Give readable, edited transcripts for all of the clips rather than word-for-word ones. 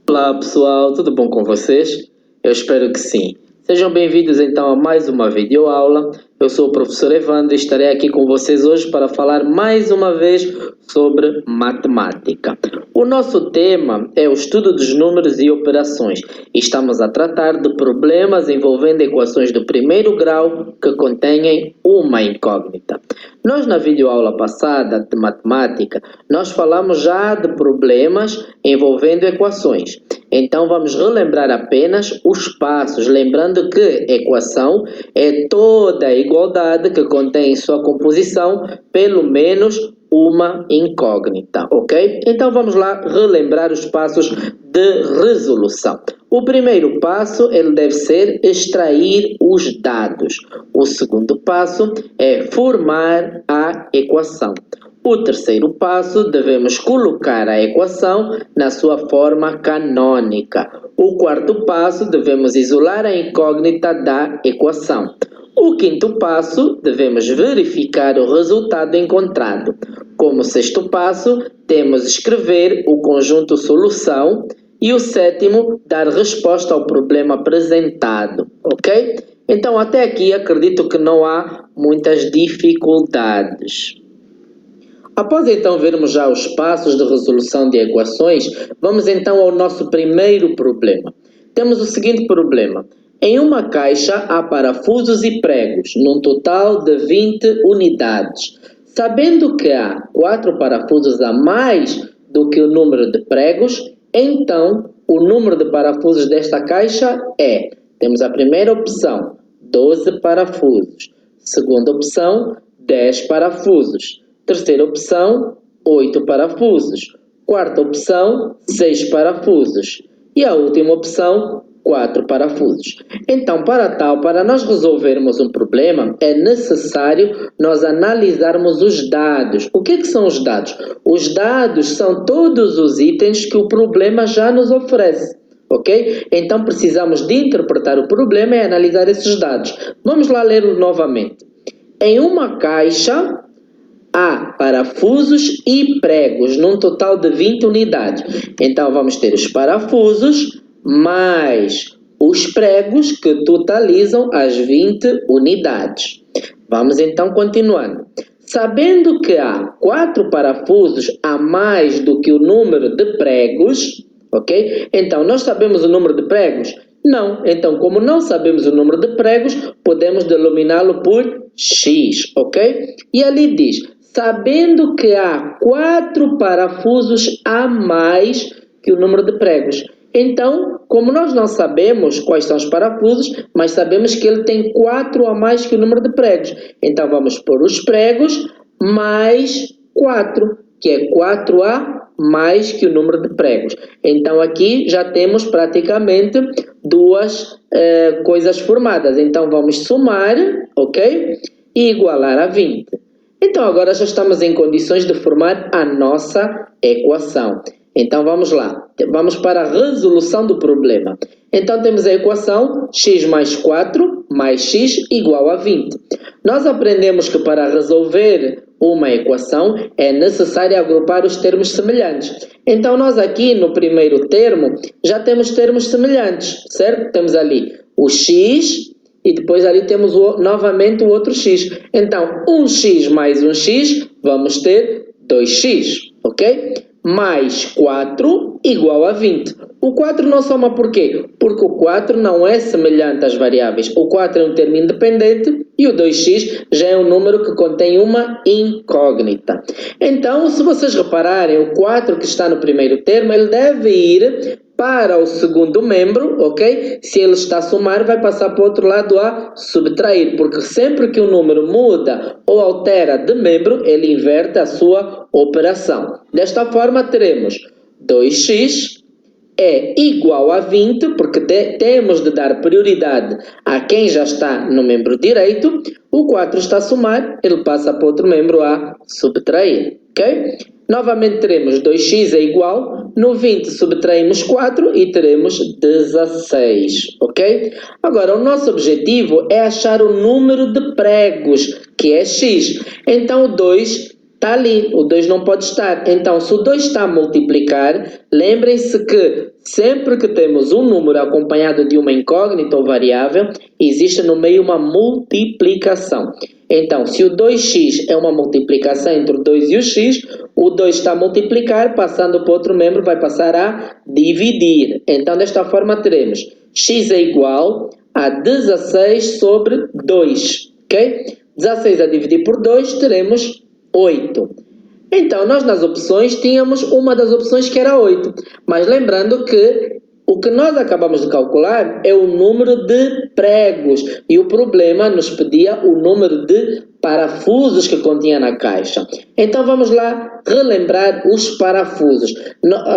Olá pessoal, tudo bom com vocês? Eu espero que sim. Sejam bem-vindos então a mais uma videoaula. Eu sou o professor Evandro e estarei aqui com vocês hoje para falar mais uma vez sobre matemática. O nosso tema é o estudo dos números e operações e estamos a tratar de problemas envolvendo equações do primeiro grau que contêm uma incógnita. Nós na videoaula passada de matemática, nós falamos já de problemas envolvendo equações. Então vamos relembrar apenas os passos, lembrando que equação é toda a igualdade que contém em sua composição pelo menos uma incógnita, ok? Então vamos lá relembrar os passos de resolução. O primeiro passo ele deve ser extrair os dados. O segundo passo é formar a equação. O terceiro passo, devemos colocar a equação na sua forma canônica. O quarto passo, devemos isolar a incógnita da equação. O quinto passo, devemos verificar o resultado encontrado. Como sexto passo, temos escrever o conjunto solução. E o sétimo, dar resposta ao problema apresentado, ok? Então, até aqui, acredito que não há muitas dificuldades. Após então vermos já os passos de resolução de equações, vamos então ao nosso primeiro problema. Temos o seguinte problema. Em uma caixa há parafusos e pregos, num total de 20 unidades. Sabendo que há 4 parafusos a mais do que o número de pregos, então o número de parafusos desta caixa é, temos a primeira opção, 12 parafusos. Segunda opção, 10 parafusos. Terceira opção, 8 parafusos. Quarta opção, 6 parafusos. E a última opção, 4 parafusos. Então, para nós resolvermos um problema, é necessário nós analisarmos os dados. O que são os dados? Os dados são todos os itens que o problema já nos oferece. Ok? Então, precisamos de interpretar o problema e analisar esses dados. Vamos lá ler novamente. Em uma caixa há parafusos e pregos, num total de 20 unidades. Então, vamos ter os parafusos mais os pregos que totalizam as 20 unidades. Vamos então continuando. Sabendo que há 4 parafusos a mais do que o número de pregos, ok? Então, nós sabemos o número de pregos? Não. Então, como não sabemos o número de pregos, podemos denominá-lo por X, ok? E ali diz, sabendo que há 4 parafusos a mais que o número de pregos. Então, como nós não sabemos quais são os parafusos, mas sabemos que ele tem 4 a mais que o número de pregos. Então, vamos pôr os pregos mais 4, que é 4A mais que o número de pregos. Então, aqui já temos praticamente duas coisas formadas. Então, vamos somar, ok? E igualar a 20. Então, agora já estamos em condições de formar a nossa equação. Então, vamos lá. Vamos para a resolução do problema. Então, temos a equação x mais 4 mais x igual a 20. Nós aprendemos que para resolver uma equação é necessário agrupar os termos semelhantes. Então, nós aqui no primeiro termo já temos termos semelhantes, certo? Temos ali o x e depois ali temos novamente o outro x. Então, 1x mais 1x, vamos ter 2x, ok? Mais 4 igual a 20. O 4 não soma por quê? Porque o 4 não é semelhante às variáveis. O 4 é um termo independente e o 2x já é um número que contém uma incógnita. Então, se vocês repararem, o 4 que está no primeiro termo, ele deve ir para o segundo membro, ok? Se ele está a somar, vai passar para o outro lado a subtrair, porque sempre que o número muda ou altera de membro, ele inverte a sua operação. Desta forma, teremos 2x é igual a 20, porque temos de dar prioridade a quem já está no membro direito, o 4 está a somar, ele passa para outro membro a subtrair, ok? Novamente teremos 2x é igual, no 20 subtraímos 4 e teremos 16, ok? Agora, o nosso objetivo é achar o número de pregos, que é x. Então, o 2 está ali, o 2 não pode estar. Então, se o 2 está a multiplicar, lembrem-se que sempre que temos um número acompanhado de uma incógnita ou variável, existe no meio uma multiplicação. Então, se o 2x é uma multiplicação entre o 2 e o x, o 2 está a multiplicar, passando para outro membro, vai passar a dividir. Então, desta forma, teremos x é igual a 16 sobre 2, ok? 16 a dividir por 2, teremos 8. Então, nós nas opções tínhamos uma das opções que era 8. Mas lembrando que o que nós acabamos de calcular é o número de pregos. E o problema nos pedia o número de parafusos que continha na caixa. Então, vamos lá relembrar os parafusos.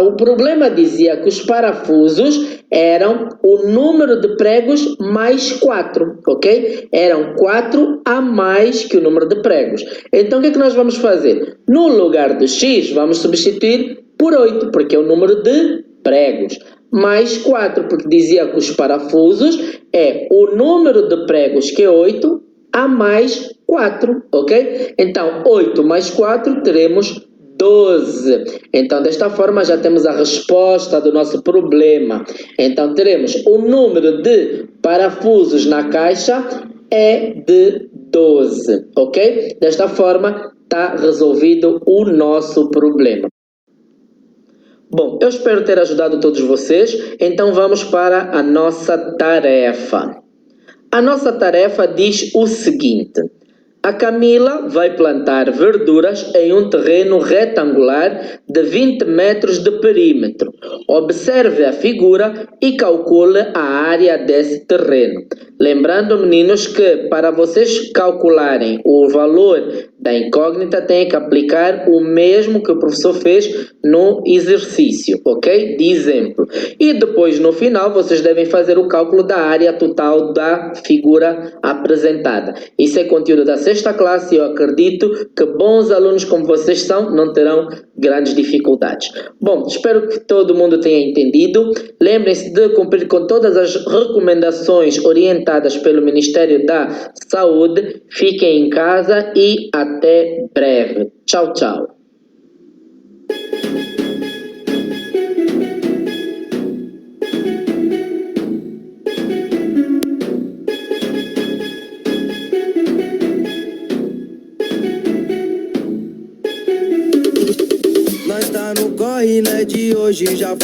O problema dizia que os parafusos eram o número de pregos mais 4, ok? Eram 4 a mais que o número de pregos. Então, o que é que nós vamos fazer? No lugar do x, vamos substituir por 8, porque é o número de pregos. Mais 4, porque dizia que os parafusos é o número de pregos, que é 8, a mais 4, ok? Então, 8 mais 4, teremos 12. Então, desta forma, já temos a resposta do nosso problema. Então, teremos o número de parafusos na caixa é de 12, ok? Desta forma, está resolvido o nosso problema. Bom, eu espero ter ajudado todos vocês. Então, vamos para a nossa tarefa. A nossa tarefa diz o seguinte: a Camila vai plantar verduras em um terreno retangular de 20 metros de perímetro. Observe a figura e calcule a área desse terreno. Lembrando, meninos, que para vocês calcularem o valor da incógnita, têm que aplicar o mesmo que o professor fez no exercício, ok? De exemplo. E depois, no final, vocês devem fazer o cálculo da área total da figura apresentada. Isso é conteúdo da sexta classe e eu acredito que bons alunos como vocês são não terão grandes dificuldades. Bom, espero que todo mundo tenha entendido. Lembrem-se de cumprir com todas as recomendações orientadas pelo Ministério da Saúde. Fiquem em casa e até breve. Tchau, tchau. Nós tá no corre, né, de hoje já